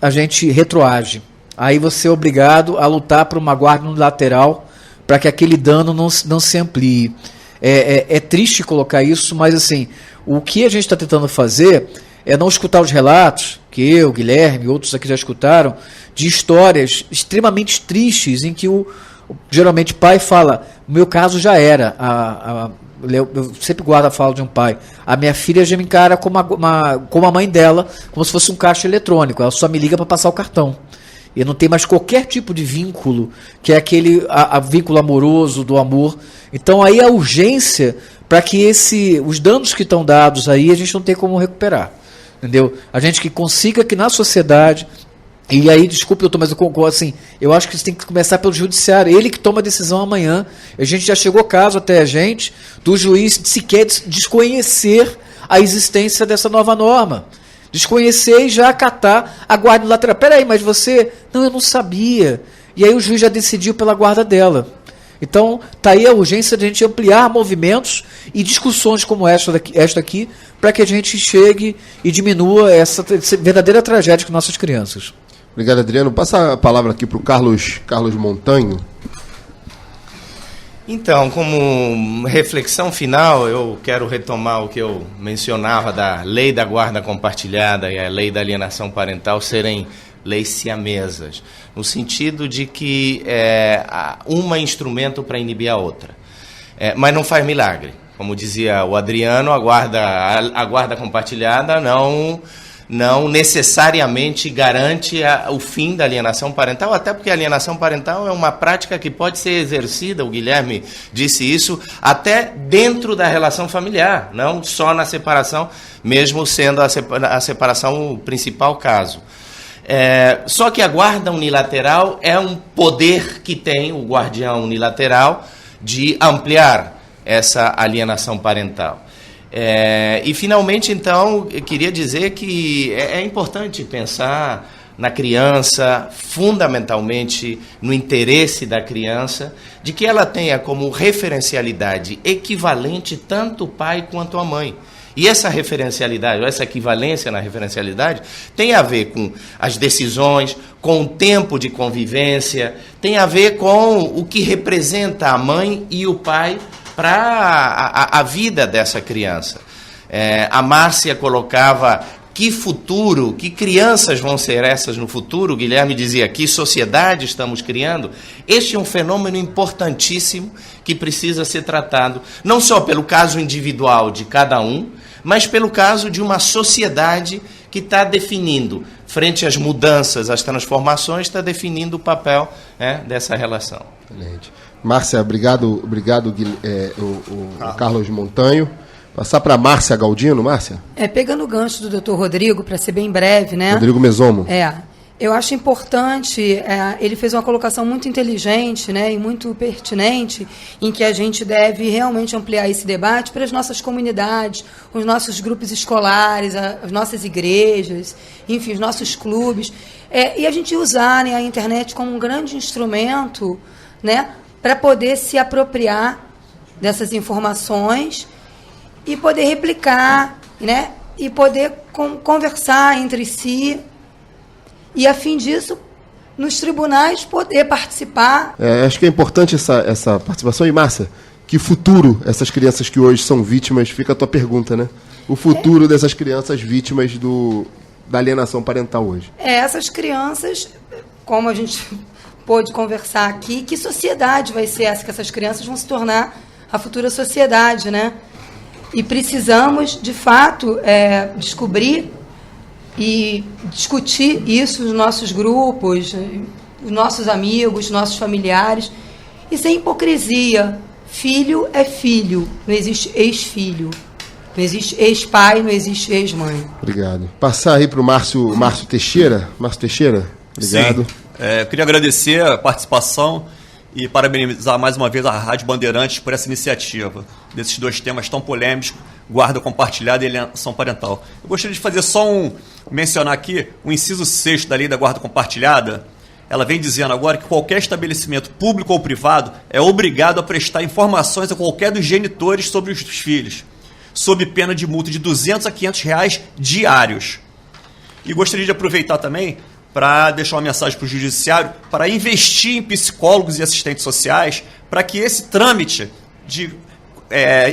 a gente retroage. Aí você é obrigado a lutar por uma guarda unilateral para que aquele dano não se amplie. É triste colocar isso, mas assim, o que a gente está tentando fazer é não escutar os relatos, que eu, Guilherme e outros aqui já escutaram, de histórias extremamente tristes em que geralmente o pai fala, o meu caso já era, eu sempre guardo a fala de um pai, a minha filha já me encara como a mãe dela, como se fosse um caixa eletrônico, ela só me liga para passar o cartão. E não tem mais qualquer tipo de vínculo, que é aquele vínculo amoroso, do amor. Então aí a urgência para que os danos que estão dados aí, a gente não tem como recuperar. Entendeu? A gente que consiga que na sociedade, e aí, desculpe, doutor, mas eu concordo, assim, eu acho que isso tem que começar pelo judiciário, ele que toma a decisão amanhã. A gente já chegou caso até a gente, do juiz sequer desconhecer a existência dessa nova norma. Desconhecer e já acatar a guarda unilateral. Peraí, mas você... Não, eu não sabia. E aí o juiz já decidiu pela guarda dela. Então, está aí a urgência de a gente ampliar movimentos e discussões como esta aqui, para que a gente chegue e diminua essa verdadeira tragédia com nossas crianças. Obrigado, Adriano. Passa a palavra aqui para o Carlos Montanho. Então, como reflexão final, eu quero retomar o que eu mencionava da lei da guarda compartilhada e a lei da alienação parental serem leis siamesas, no sentido de que uma é instrumento para inibir a outra, mas não faz milagre. Como dizia o Adriano, a guarda compartilhada não necessariamente garante o fim da alienação parental, até porque a alienação parental é uma prática que pode ser exercida, o Guilherme disse isso, até dentro da relação familiar, não só na separação, mesmo sendo a separação o principal caso. Só que a guarda unilateral é um poder que tem o guardião unilateral de ampliar essa alienação parental. E, finalmente, então, eu queria dizer que é importante pensar na criança, fundamentalmente no interesse da criança, de que ela tenha como referencialidade equivalente tanto o pai quanto a mãe. E essa referencialidade, ou essa equivalência na referencialidade, tem a ver com as decisões, com o tempo de convivência, tem a ver com o que representa a mãe e o pai para a vida dessa criança. A Márcia colocava que futuro, que crianças vão ser essas no futuro. O Guilherme dizia que sociedade estamos criando. Este é um fenômeno importantíssimo que precisa ser tratado, não só pelo caso individual de cada um, mas pelo caso de uma sociedade que está definindo, frente às mudanças, às transformações, está definindo o papel dessa relação. Excelente. Márcia, obrigado Carlos Montanho. Passar para Márcia Galdino, Márcia? Pegando o gancho do Dr. Rodrigo, para ser bem breve, né? Rodrigo Mesomo. Eu acho importante, ele fez uma colocação muito inteligente, né, e muito pertinente, em que a gente deve realmente ampliar esse debate para as nossas comunidades, os nossos grupos escolares, as nossas igrejas, enfim, os nossos clubes, e a gente usar, né, a internet como um grande instrumento, né, para poder se apropriar dessas informações e poder replicar, né, e poder conversar entre si, e a fim disso, nos tribunais, poder participar. Acho que é importante essa participação. E, Márcia, que futuro essas crianças que hoje são vítimas, fica a tua pergunta, né? O futuro dessas crianças vítimas da alienação parental hoje. Essas crianças, como a gente pôde conversar aqui, que sociedade vai ser essa que essas crianças vão se tornar a futura sociedade, né? E precisamos, de fato, descobrir e discutir isso nos nossos grupos, os nossos amigos, nossos familiares, e sem hipocrisia. Filho é filho, não existe ex-filho, não existe ex-pai, não existe ex-mãe. Obrigado. Passar aí para o Márcio Teixeira. Márcio Teixeira, obrigado. Sim. Eu queria agradecer a participação e parabenizar mais uma vez a Rádio Bandeirantes por essa iniciativa desses dois temas tão polêmicos, guarda compartilhada e alienação parental. Eu gostaria de fazer só mencionar aqui o inciso 6 da Lei da Guarda Compartilhada. Ela vem dizendo agora que qualquer estabelecimento público ou privado é obrigado a prestar informações a qualquer dos genitores sobre os filhos, sob pena de multa de R$200 a R$500 diários. E gostaria de aproveitar também para deixar uma mensagem para o Judiciário, para investir em psicólogos e assistentes sociais, para que esse trâmite de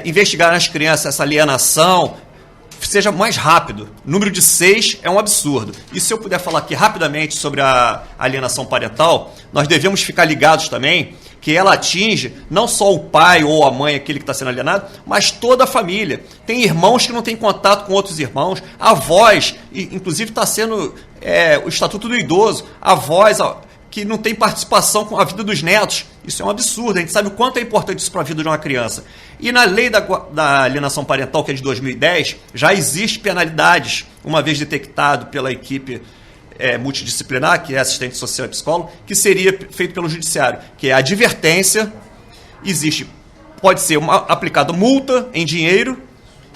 investigar nas crianças essa alienação seja mais rápido. O número de 6 é um absurdo. E se eu puder falar aqui rapidamente sobre a alienação parental, nós devemos ficar ligados também que ela atinge não só o pai ou a mãe, aquele que está sendo alienado, mas toda a família. Tem irmãos que não têm contato com outros irmãos, avós, inclusive está sendo o Estatuto do Idoso, avós que não tem participação com a vida dos netos. Isso é um absurdo, a gente sabe o quanto é importante isso para a vida de uma criança. E na lei da alienação parental, que é de 2010, já existe penalidades, uma vez detectado pela equipe multidisciplinar, que é assistente social e psicólogo, que seria feito pelo judiciário, que é a advertência, pode ser aplicada multa em dinheiro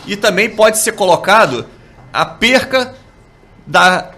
e também pode ser colocado a perca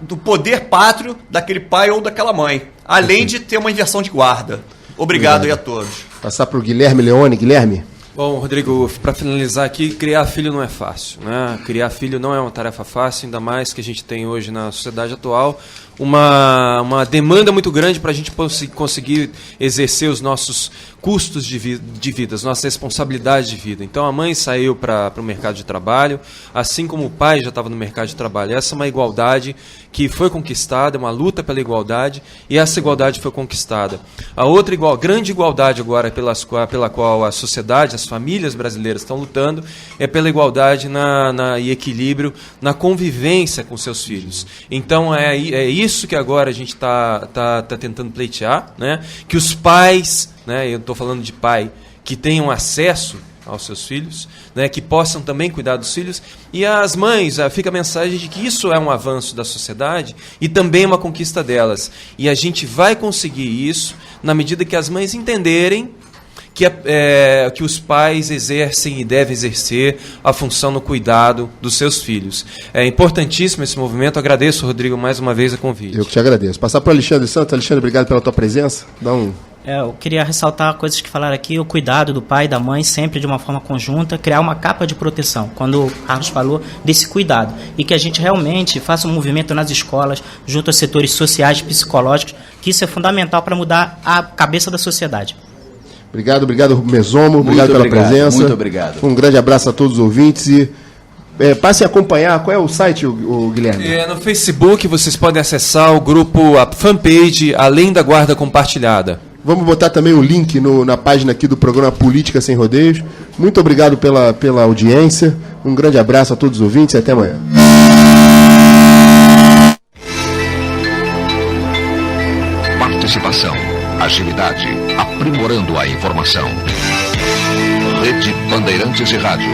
do poder pátrio daquele pai ou daquela mãe, além de ter uma inversão de guarda. Obrigado aí a todos. Passar para o Guilherme Leone. Guilherme. Bom, Rodrigo, para finalizar aqui, criar filho não é fácil, né? Criar filho não é uma tarefa fácil, ainda mais que a gente tem hoje na sociedade atual uma demanda muito grande para a gente conseguir exercer os nossos custos de vida, as nossas responsabilidades de vida. Então a mãe saiu para o mercado de trabalho, assim como o pai já estava no mercado de trabalho. Essa é uma igualdade que foi conquistada, uma luta pela igualdade, e essa igualdade foi conquistada. A outra grande igualdade agora pela qual a sociedade, as famílias brasileiras estão lutando, é pela igualdade e equilíbrio na convivência com seus filhos. Então é isso que agora a gente está tentando pleitear, né? Que os pais, né? Eu estou falando de pai, que tenham acesso aos seus filhos, né? Que possam também cuidar dos filhos, e as mães, fica a mensagem de que isso é um avanço da sociedade e também uma conquista delas. E a gente vai conseguir isso na medida que as mães entenderem que os pais exercem e devem exercer a função no cuidado dos seus filhos. É importantíssimo esse movimento. Agradeço, Rodrigo, mais uma vez o convite. Eu que te agradeço. Passar para o Alexandre Santos. Alexandre, obrigado pela tua presença. Dá um Eu queria ressaltar coisas que falaram aqui, o cuidado do pai e da mãe, sempre de uma forma conjunta, criar uma capa de proteção, quando o Carlos falou desse cuidado, e que a gente realmente faça um movimento nas escolas, junto aos setores sociais e psicológicos, que isso é fundamental para mudar a cabeça da sociedade. Obrigado, Mesomo, obrigado pela presença. Muito obrigado. Um grande abraço a todos os ouvintes e passe a acompanhar. Qual é o site, o Guilherme? No Facebook vocês podem acessar o grupo, a fanpage Além da Guarda Compartilhada. Vamos botar também o link na página aqui do programa Política Sem Rodeios. Muito obrigado pela audiência. Um grande abraço a todos os ouvintes e até amanhã. Participação, agilidade, aprimorando a informação. Rede Bandeirantes de Rádio.